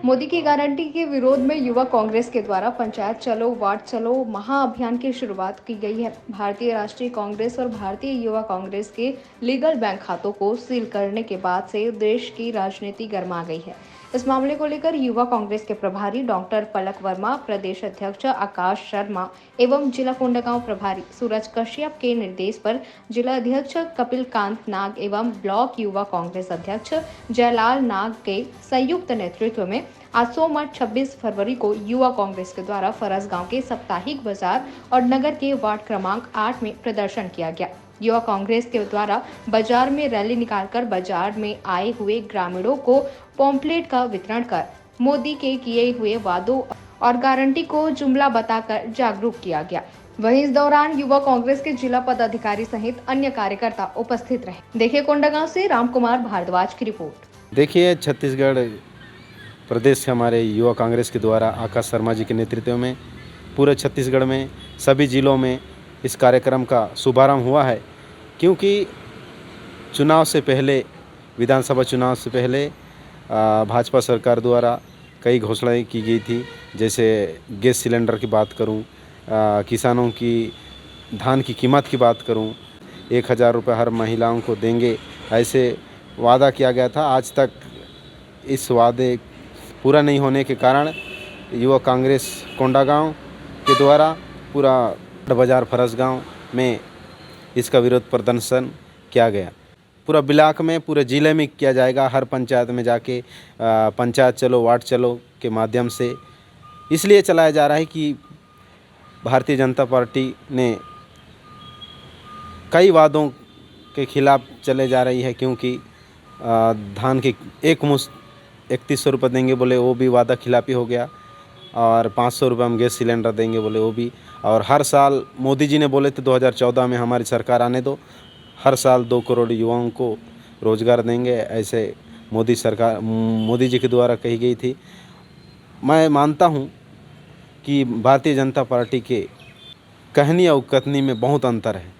मोदी की गारंटी के विरोध में युवा कांग्रेस के द्वारा पंचायत चलो वार्ड चलो महाअभियान की शुरुआत की गई है। भारतीय राष्ट्रीय कांग्रेस और भारतीय युवा कांग्रेस के लीगल बैंक खातों को सील करने के बाद से देश की राजनीति गर्मा गई है। इस मामले को लेकर युवा कांग्रेस के प्रभारी डॉक्टर पलक वर्मा, प्रदेश अध्यक्ष आकाश शर्मा एवं जिला कोंडागांव प्रभारी सूरज कश्यप के निर्देश पर जिला अध्यक्ष कपिल कांत नाग एवं ब्लॉक युवा कांग्रेस अध्यक्ष जयलाल नाग के संयुक्त नेतृत्व में आज सोमवार 26 फरवरी को युवा कांग्रेस के द्वारा फरसगांव के साप्ताहिक बाजार और नगर के वार्ड क्रमांक 8 में प्रदर्शन किया गया। युवा कांग्रेस के द्वारा बाजार में रैली निकालकर बाजार में आए हुए ग्रामीणों को पॉम्पलेट का वितरण कर मोदी के किए हुए वादों और गारंटी को जुमला बताकर जागरूक किया गया। वहीं इस दौरान युवा कांग्रेस के जिला पदाधिकारी सहित अन्य कार्यकर्ता उपस्थित रहे। देखिए कोंडागांव से रामकुमार भारद्वाज की रिपोर्ट। देखिए छत्तीसगढ़ प्रदेश के हमारे युवा कांग्रेस के द्वारा आकाश शर्मा जी के नेतृत्व में पूरे छत्तीसगढ़ में सभी जिलों में इस कार्यक्रम का शुभारंभ हुआ है। क्योंकि चुनाव से पहले, विधानसभा चुनाव से पहले भाजपा सरकार द्वारा कई घोषणाएं की गई थी। जैसे गैस सिलेंडर की बात करूं, किसानों की धान की कीमत की बात करूं, 1000 रुपये हर महिलाओं को देंगे, ऐसे वादा किया गया था। आज तक इस वादे पूरा नहीं होने के कारण युवा कांग्रेस कोंडागांव के द्वारा पूरा बाजार फरसगांव में इसका विरोध प्रदर्शन किया गया। पूरा ब्लॉक में, पूरे ज़िले में किया जाएगा। हर पंचायत में जाके पंचायत चलो वार्ड चलो के माध्यम से इसलिए चलाया जा रहा है कि भारतीय जनता पार्टी ने कई वादों के खिलाफ चले जा रही है। क्योंकि धान के एक मुश्त 3100 रुपये देंगे बोले, वो भी वादा खिलाफी हो गया। और 500 रुपये हम गैस सिलेंडर देंगे बोले, वो भी। और हर साल मोदी जी ने बोले थे 2014 में हमारी सरकार आने दो, हर साल 2 करोड़ युवाओं को रोज़गार देंगे, ऐसे मोदी जी के द्वारा कही गई थी। मैं मानता हूँ कि भारतीय जनता पार्टी के कहनी और कथनी में बहुत अंतर है।